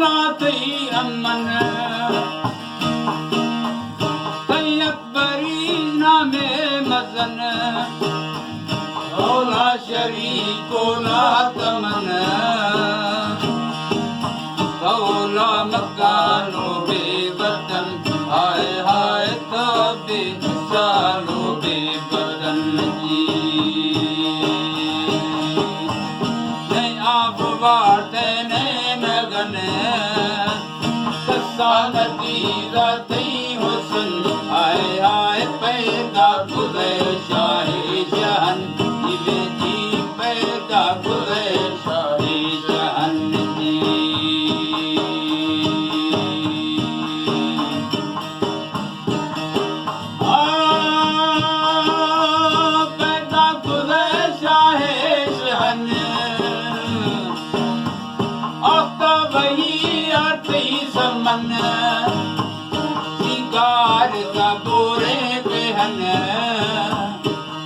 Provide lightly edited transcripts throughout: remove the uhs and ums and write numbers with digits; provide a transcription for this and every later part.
मौला तई अमन तई अकबरी नामे मजन मौला शरीको ला तमन मौला मकानो बेवतन हाय हाय तबे सालो बेबदन जी नहीं आप वार्ते नहीं नगन सस्सा नतीजा तई हुसन हाय हाय पैदा खुदे शाही जहन इवे जी पैदा खुदे शाही जहन जी पैदा खुदे शाही जहन आपका वही आती समन सिंगार का बोरे बेहन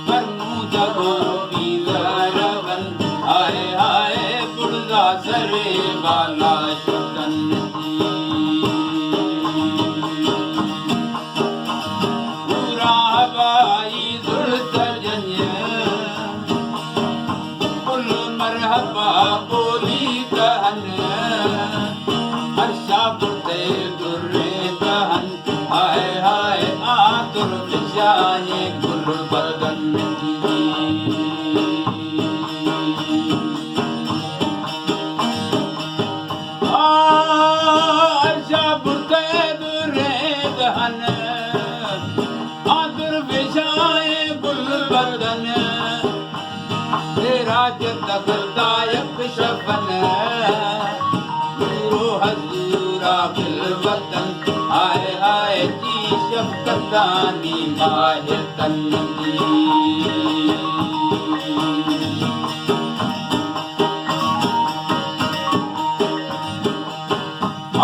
पर मुझे भी रवन हाय हाय बुढ़ा सरे वाला शुकन पूरा हवाई जुड़तजन कुल मरहबा बोली कहन हर्षा बुते दुर्रे कहन हाय हाय आतुर विशाये कुल बदन हर्षा बुते दुर्रे कहन आतुर विशाये कुल बदन तेरा जगदायक शफन हजूरा बिल वतन हाय हाय जी शफकतानी माहितन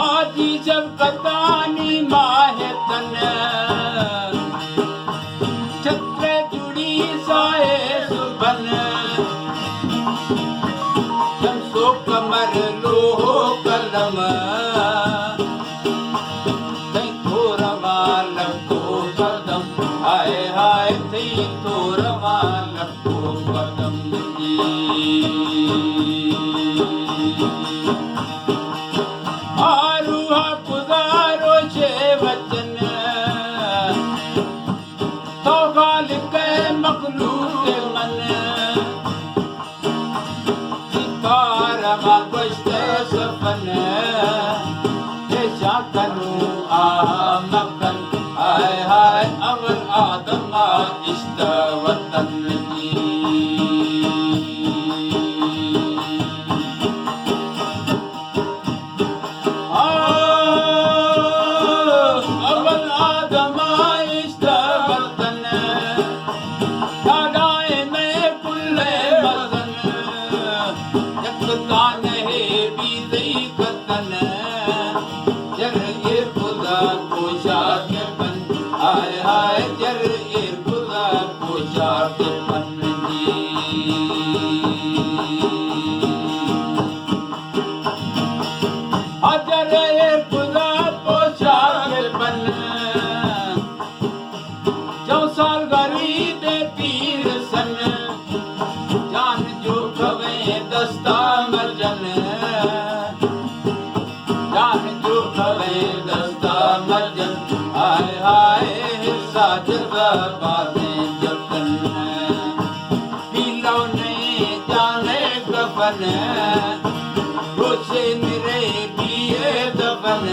आजी शफकतानी माहितन छत्र जुड़ी साए सुबन शमसो कमर लोहो कलम तई थोरमा लखो कदम हाय हाय तई थोरमा लखो कदम आरुहा पुदारो छे वचन तो खालिक मखलूक मन कारवा गश्त सफन शाकनु मकन हाय हाय अवल आदमा इश्त वतन अवल आदमा इश्त वतन दादाए में कुल्ले मदन यकतान है बीज़ई कतन जर ये खुदा कोशा के बन हाय हाय जर ये खुदा कोशा के बन जर ये खुदा कोशा के बन जो साल गरी दे पीर सन जान जो कवे दस्ता मर्जन जान जो कवे दस्ता मर्जन हाय हाय हिस्सा जगा बातें जतन पीलो ने जाने कफन रोशे मेरे पिए दफन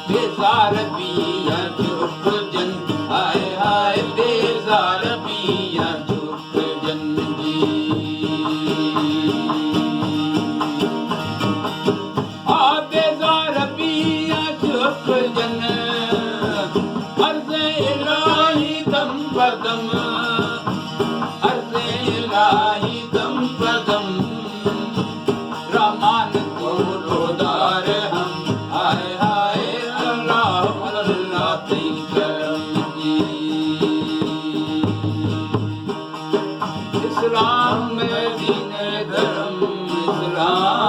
बेजार पिया चुप जन हाय हाय बेजार पिया चुप जन बेजार पिया चुप जन अर्ज़े इलाही दम बदम अर्ज़े इलाही दम बदम रहमान को रोदार हम हाय हाय अल्लाह अल्लाह तेरी करम इस्लाम में दीन धर्म इस्लाम